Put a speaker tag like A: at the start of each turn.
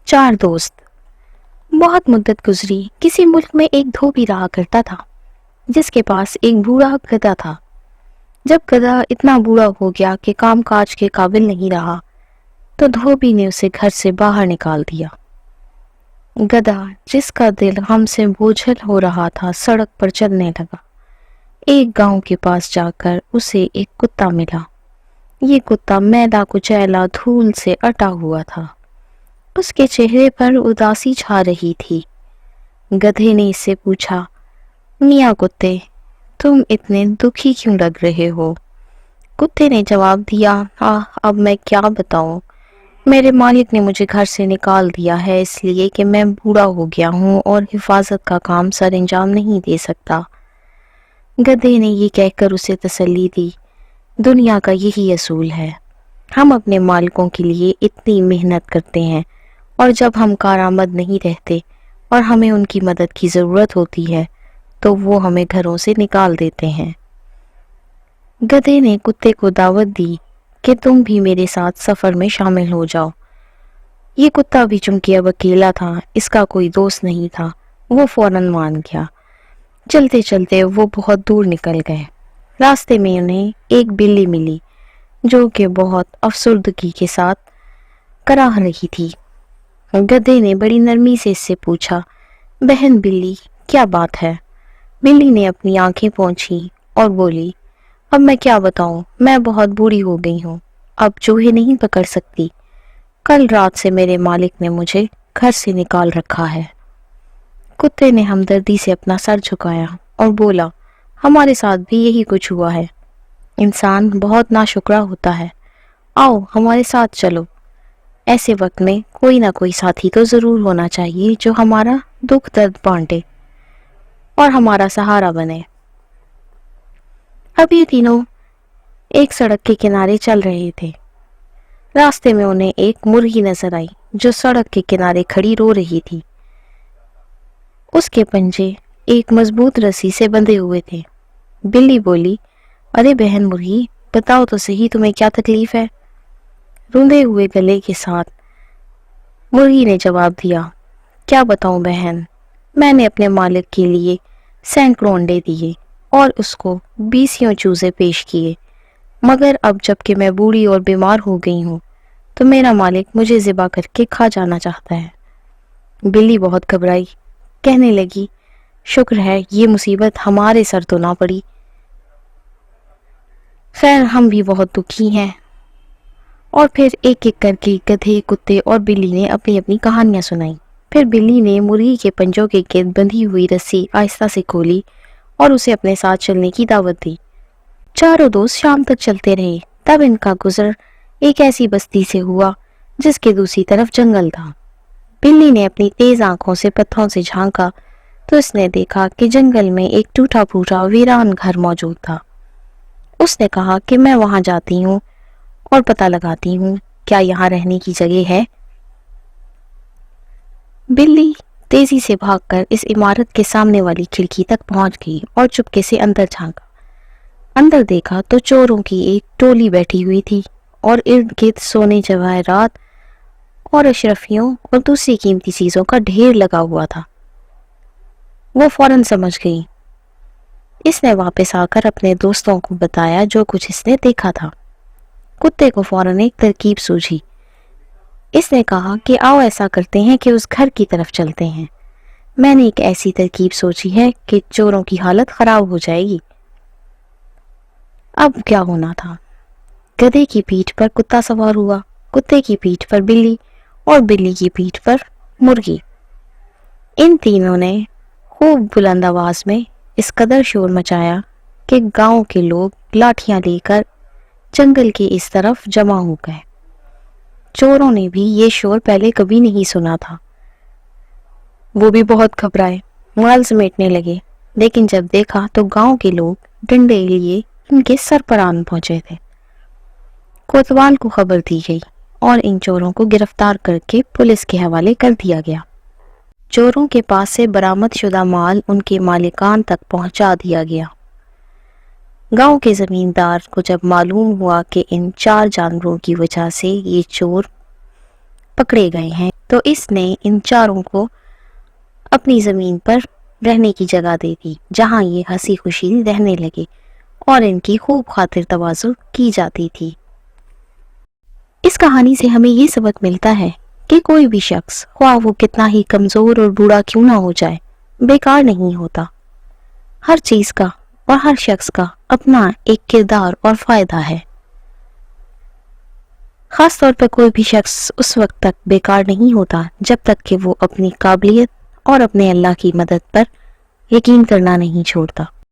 A: चार दोस्त। बहुत मुद्दत गुजरी। किसी मुल्क में एक धोबी रहा करता था जिसके पास एक बूढ़ा गधा था। जब गधा इतना बूढ़ा हो गया कि काम काज के काबिल नहीं रहा तो धोबी ने उसे घर से बाहर निकाल दिया। गधा, जिसका दिल गम से बोझल हो रहा था, सड़क पर चलने लगा। एक गांव के पास जाकर उसे एक कुत्ता मिला। ये कुत्ता मैला कुचैला धूल से अटा हुआ था। उसके चेहरे पर उदासी छा रही थी। गधे ने इससे पूछा, मियाँ कुत्ते, तुम इतने दुखी क्यों लग रहे हो? कुत्ते ने जवाब दिया, अब मैं क्या बताऊं, मेरे मालिक ने मुझे घर से निकाल दिया है इसलिए कि मैं बूढ़ा हो गया हूँ और हिफाजत का काम सर अंजाम नहीं दे सकता। गधे ने ये कहकर उसे तसल्ली दी, दुनिया का यही असूल है, हम अपने मालिकों के लिए इतनी मेहनत करते हैं और जब हम कारआमद नहीं रहते और हमें उनकी मदद की ज़रूरत होती है तो वो हमें घरों से निकाल देते हैं। गधे ने कुत्ते को दावत दी कि तुम भी मेरे साथ सफ़र में शामिल हो जाओ। ये कुत्ता भी चूंकि अब अकेला था, इसका कोई दोस्त नहीं था, वो फौरन मान गया। चलते चलते वो बहुत दूर निकल गए। रास्ते में उन्हें एक बिल्ली मिली जो कि बहुत अफसुर्दगी के साथ कराह रही थी। गधे ने बड़ी नरमी से इससे पूछा, बहन बिल्ली, क्या बात है? बिल्ली ने अपनी आंखें पोंछी और बोली, अब मैं क्या बताऊं, मैं बहुत बूढ़ी हो गई हूँ, अब चूहे नहीं पकड़ सकती। कल रात से मेरे मालिक ने मुझे घर से निकाल रखा है। कुत्ते ने हमदर्दी से अपना सर झुकाया और बोला, हमारे साथ भी यही कुछ हुआ है। इंसान बहुत नाशुक्रा होता है, आओ हमारे साथ चलो। ऐसे वक्त में कोई ना कोई साथी तो ज़रूर होना चाहिए जो हमारा दुख दर्द बांटे और हमारा सहारा बने। अब ये तीनों एक सड़क के किनारे चल रहे थे। रास्ते में उन्हें एक मुर्गी नजर आई जो सड़क के किनारे खड़ी रो रही थी। उसके पंजे एक मजबूत रस्सी से बंधे हुए थे। बिल्ली बोली, अरे बहन मुर्गी, बताओ तो सही, तुम्हें क्या तकलीफ है? रूंधे हुए गले के साथ मुर्गी ने जवाब दिया, क्या बताऊं बहन, मैंने अपने मालिक के लिए सैकड़ों अंडे दिए और उसको 20 चूजे पेश किए, मगर अब जबकि मैं बूढ़ी और बीमार हो गई हूँ तो मेरा मालिक मुझे ज़िबा करके खा जाना चाहता है। बिल्ली बहुत घबराई, कहने लगी, शुक्र है ये मुसीबत हमारे सर तो ना पड़ी। खैर हम भी बहुत दुखी हैं। और फिर एक एक करके गधे, कुत्ते और बिल्ली ने अपनी अपनी कहानियां सुनाई। फिर बिल्ली ने मुर्गी के पंजों के गिर्द बंधी हुई रस्सी आहिस्ता से खोली और उसे अपने साथ चलने की दावत दी। चारों दोस्त शाम तक चलते रहे। तब इनका गुजर एक ऐसी बस्ती से हुआ जिसके दूसरी तरफ जंगल था। बिल्ली ने अपनी तेज आंखों से पत्थरों से झांका तो उसने देखा कि जंगल में एक टूटा फूटा वीरान घर मौजूद था। उसने कहा कि मैं वहां जाती हूँ और पता लगाती हूँ क्या यहाँ रहने की जगह है। बिल्ली तेजी से भागकर इस इमारत के सामने वाली खिड़की तक पहुंच गई और चुपके से अंदर झांका। अंदर देखा तो चोरों की एक टोली बैठी हुई थी और इर्द गिर्द सोने जवाहरात और अशरफियों और दूसरी कीमती चीजों का ढेर लगा हुआ था। वो फौरन समझ गई। इसने वापस आकर अपने दोस्तों को बताया जो कुछ इसने देखा था। कुत्ते को फौरन एक तरकीब सूझी। इसने कहा कि आओ ऐसा करते हैं कि उस घर की तरफ चलते हैं। मैंने एक ऐसी तरकीब सोची है कि चोरों की हालत खराब हो जाएगी। अब क्या होना था? गधे की पीठ पर कुत्ता सवार हुआ, कुत्ते की पीठ पर बिल्ली और बिल्ली की पीठ पर मुर्गी। इन तीनों ने खूब बुलंद आवाज में इस कदर शोर मचाया कि गांव के लोग लाठियां लेकर जंगल के इस तरफ जमा हो गए। चोरों ने भी ये शोर पहले कभी नहीं सुना था। वो भी बहुत घबराए, माल समेटने लगे, लेकिन जब देखा तो गांव के लोग डंडे लिए इनके सर पर आन पहुंचे थे। कोतवाल को खबर दी गई और इन चोरों को गिरफ्तार करके पुलिस के हवाले कर दिया गया। चोरों के पास से बरामद शुदा माल उनके मालिकान तक पहुंचा दिया गया। गांव के जमींदार को जब मालूम हुआ कि इन 4 जानवरों की वजह से ये चोर पकड़े गए हैं تو اس نے ان چاروں کو اپنی زمین پر رہنے کی جگہ دے دی، جہاں یہ ہنسی خوشی رہنے لگے اور ان کی خوب خاطر تواضع کی جاتی تھی۔ اس کہانی سے ہمیں یہ سبق ملتا ہے کہ کوئی بھی شخص، خواہ وہ کتنا ہی کمزور اور بوڑھا کیوں نہ ہو جائے، بیکار نہیں ہوتا۔ ہر چیز کا اور ہر شخص کا اپنا ایک کردار اور فائدہ ہے۔ خاص طور پر کوئی بھی شخص اس وقت تک بیکار نہیں ہوتا جب تک کہ وہ اپنی قابلیت اور اپنے اللہ کی مدد پر یقین کرنا نہیں چھوڑتا۔